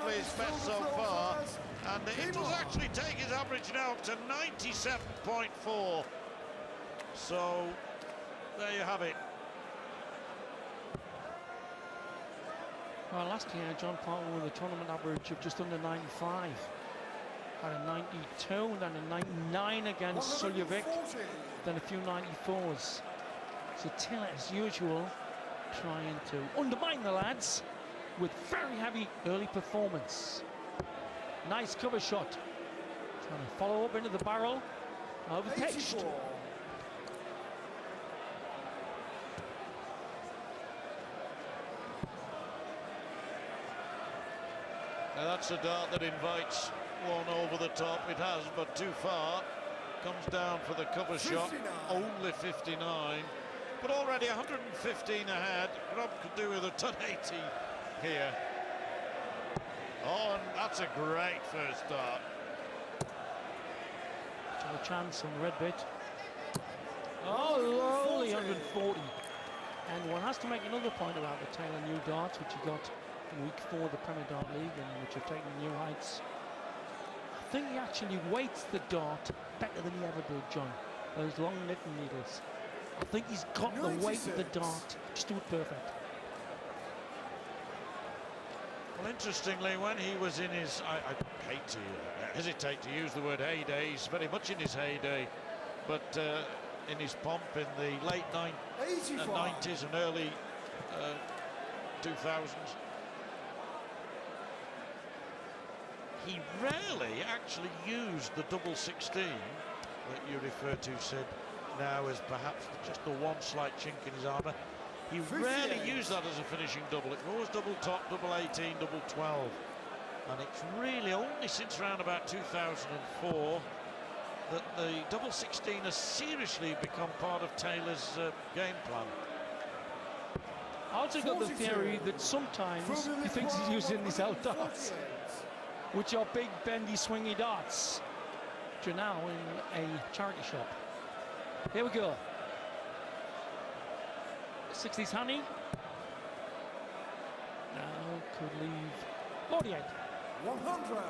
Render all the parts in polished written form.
probably his best so far, and it does actually take his average now up to 97.4. So there you have it. Well, last year John Palmer with a tournament average of just under 95. Had a 92, then a 99 against Suljovic, then a few 94s. So Taylor, as usual, trying to undermine the lads with very heavy early performance. Nice cover shot. Trying to follow up into the barrel. Overpitched. Now that's a dart that invites one over the top. It has, but too far. Comes down for the cover 59. Shot. Only 59. But already 115 ahead. Grubb could do with a 1080 here. Oh, and that's a great first dart. Still a chance on the red bit. Oh, lowly 140. And one has to make another point about the Taylor new darts, which he got in week 4 of the Premier Dart League, and which have taken new heights. I think he actually weights the dart better than he ever did, John. Those long knitting needles. I think he's got 96. The weight of the dart just do it perfect. Well, interestingly, when he was in his, I hate to hesitate to use the word heyday, he's very much in his heyday, but in his pomp in the late 90s and early 2000s, he rarely actually used the double 16 that you refer to, Sid, now as perhaps just the one slight chink in his armour. He rarely used that as a finishing double. It was always double top, double 18, double 12. And it's really only since around about 2004 that the double 16 has seriously become part of Taylor's game plan. I also got the theory that sometimes he thinks he's using these out darts, which are big, bendy, swingy darts, which are now in a charity shop. Here we go. 60s honey. Now could leave 48. 100.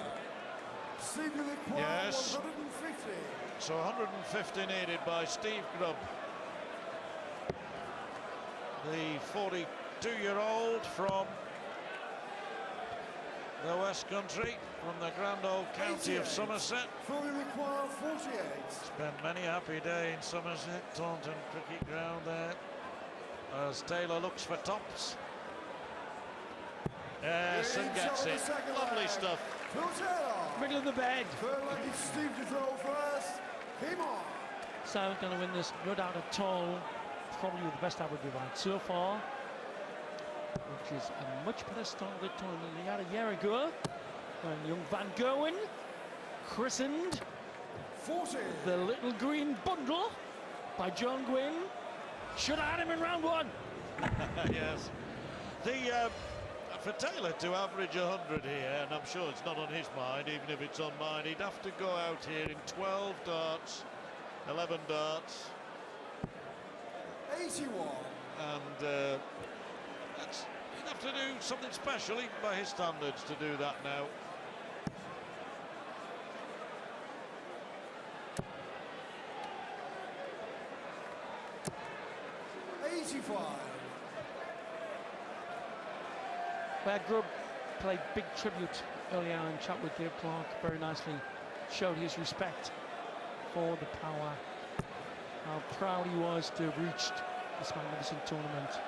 Yes. 150. So 150 needed by Steve Grubb. The 42-year-old from the West Country, from the grand old county of Somerset. Fully required 48. Spent many a happy day in Somerset, Taunton Cricket Ground there, as Taylor looks for tops. Yes, and gets it. Lovely stuff. Middle of the bed. Third leg is Steve to throw first. Came on. So going to win this, no doubt at all. Probably with the best average we've had so far, which is a much better start of the tournament than he had a year ago, when young Van Gerwen christened 40. The Little Green Bundle by John Gwynn. Should have had him in round 1. Yes. For Taylor to average 100 here, and I'm sure it's not on his mind, even if it's on mine, he'd have to go out here in 12 darts, 11 darts. 81. And he'd have to do something special, even by his standards, to do that now. Where Grubb played big tribute earlier in chat with Dave Clark, very nicely showed his respect for the power, how proud he was to have reached this magnificent tournament.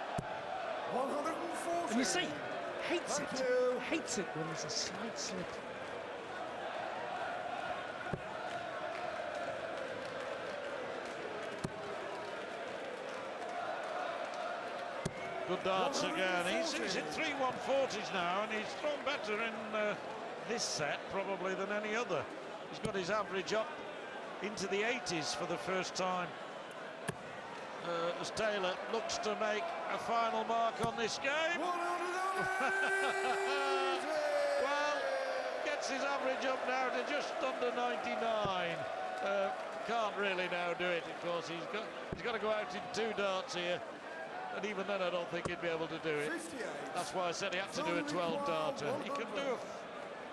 140. And you see, hates it when there's a slight slip. Good darts again. He's in 3 140s now, and he's thrown better in this set probably than any other. He's got his average up into the 80s for the first time. As Taylor looks to make a final mark on this game. Well, gets his average up now to just under 99. Can't really now do it, of course. He's got to go out in 2 darts here. And even then, I don't think he'd be able to do it. 58. That's why I said he had to do a 12 darter. He can do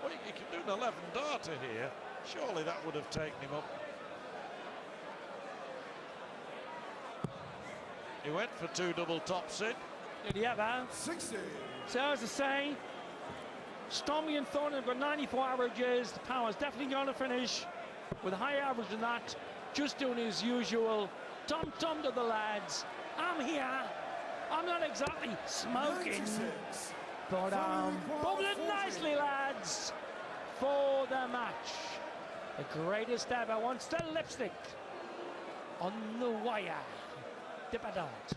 Well, you can do an 11-darter here. Surely that would have taken him up. He went for 2 double tops in. Did he ever? 60. So as I say, Stormy and Thornton have got 94 averages. The Power's definitely going to finish with a higher average than that. Just doing his usual tom to the lads. I'm here. I'm not exactly smoking, 96. but bubbling nicely, lads, for the match. The greatest ever. One still lipstick on the wire. Dip a dart.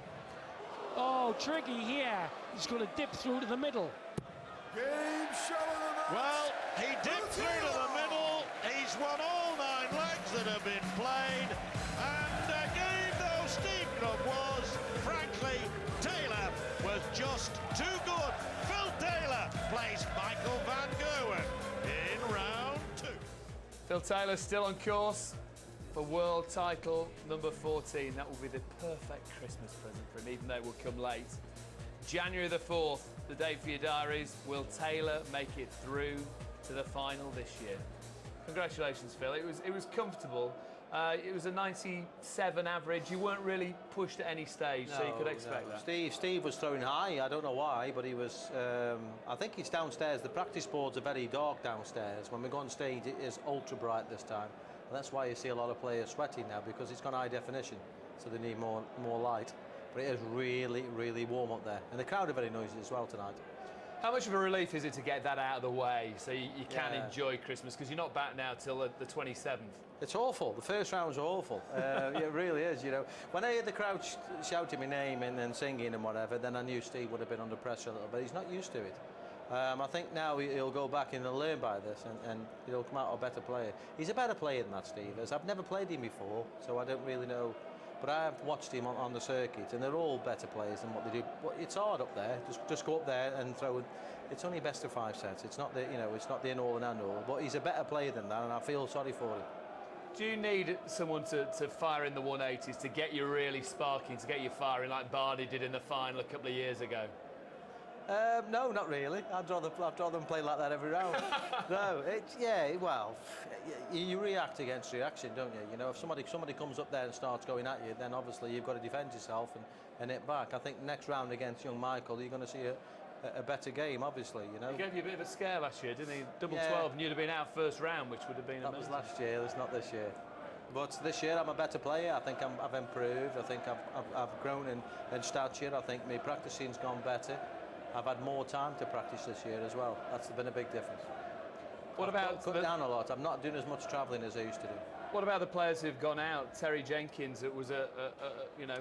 Oh, tricky here. He's going to dip through to the middle. Game show of the match. Well, he dipped through to the middle. He's won all 9 legs that have been played. And a game though Steve Grubb was, frankly, Taylor was just too good. Phil Taylor plays Michael van Gerwen in round 2. Phil Taylor still on course for world title number 14. That will be the perfect Christmas present for him, even though it will come late. January the 4th, the date for your diaries. Will Taylor make it through to the final this year? Congratulations, Phil. It was comfortable. It was a 97 average. You weren't really pushed at any stage, so you could expect that. Steve was throwing high. I don't know why, but he was. I think he's downstairs. The practice boards are very dark downstairs. When we go on stage, it is ultra bright this time. And that's why you see a lot of players sweating now, because it's got high definition, so they need more light. But it is really, really warm up there, and the crowd are very noisy as well tonight. How much of a relief is it to get that out of the way so you can enjoy Christmas, because you're not back now till the 27th? It's awful. The first rounds are awful. It really is, you know. When I heard the crowd shouting my name and singing and whatever, then I knew Steve would have been under pressure a little bit. He's not used to it. I think now he'll go back and he'll learn by this, and he'll come out a better player. He's a better player than that, Steve is. I've never played him before, so I don't really know. But I have watched him on the circuit, and they're all better players than what they do. But it's hard up there. Just go up there and throw. It's only best of 5 sets. It's not it's not the in all and end all. But he's a better player than that, and I feel sorry for him. Do you need someone to fire in the 180s to get you really sparking, to get you firing like Bardi did in the final a couple of years ago? No, not really. I'd rather them play like that every round. No, well, you react against reaction, don't you? You know, if somebody comes up there and starts going at you, then obviously you've got to defend yourself and hit back. I think next round against young Michael, you're going to see a better game, obviously, you know. He gave you a bit of a scare last year, didn't he? Double 12, and you'd have been out first round, which would have been amazing. That was last year, it's not this year. But this year I'm a better player. I think I've improved. I think I've grown in stature. I think my practicing's gone better. I've had more time to practice this year as well. That's been a big difference. What about cut down a lot? I'm not doing as much travelling as I used to do. What about the players who've gone out? Terry Jenkins, it was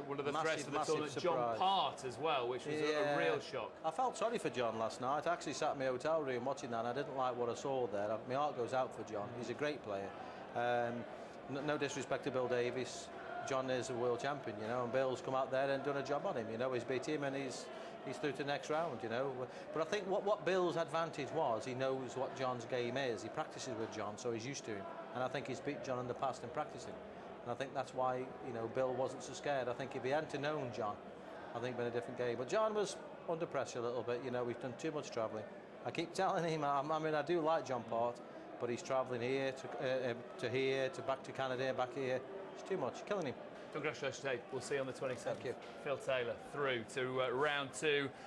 one of the threats of the tournament. Surprise. John Part as well, which was a real shock. I felt sorry for John last night. I actually sat in my hotel room watching that, and I didn't like what I saw there. My heart goes out for John. He's a great player. No disrespect to Bill Davies. John is a world champion, you know, and Bill's come out there and done a job on him. You know, he's beat him and he's through to the next round, you know. But I think what Bill's advantage was, he knows what John's game is. He practices with John, so he's used to him. And I think he's beat John in the past in practicing. And I think that's why, you know, Bill wasn't so scared. I think if he hadn't known John, I think it'd been a different game. But John was under pressure a little bit, you know. We've done too much travelling. I keep telling him, I do like John Part, but he's travelling here to here, to back to Canada, back here. It's too much, killing him. Congratulations, Dave. We'll see you on the 27th. Thank you. Phil Taylor through to round 2.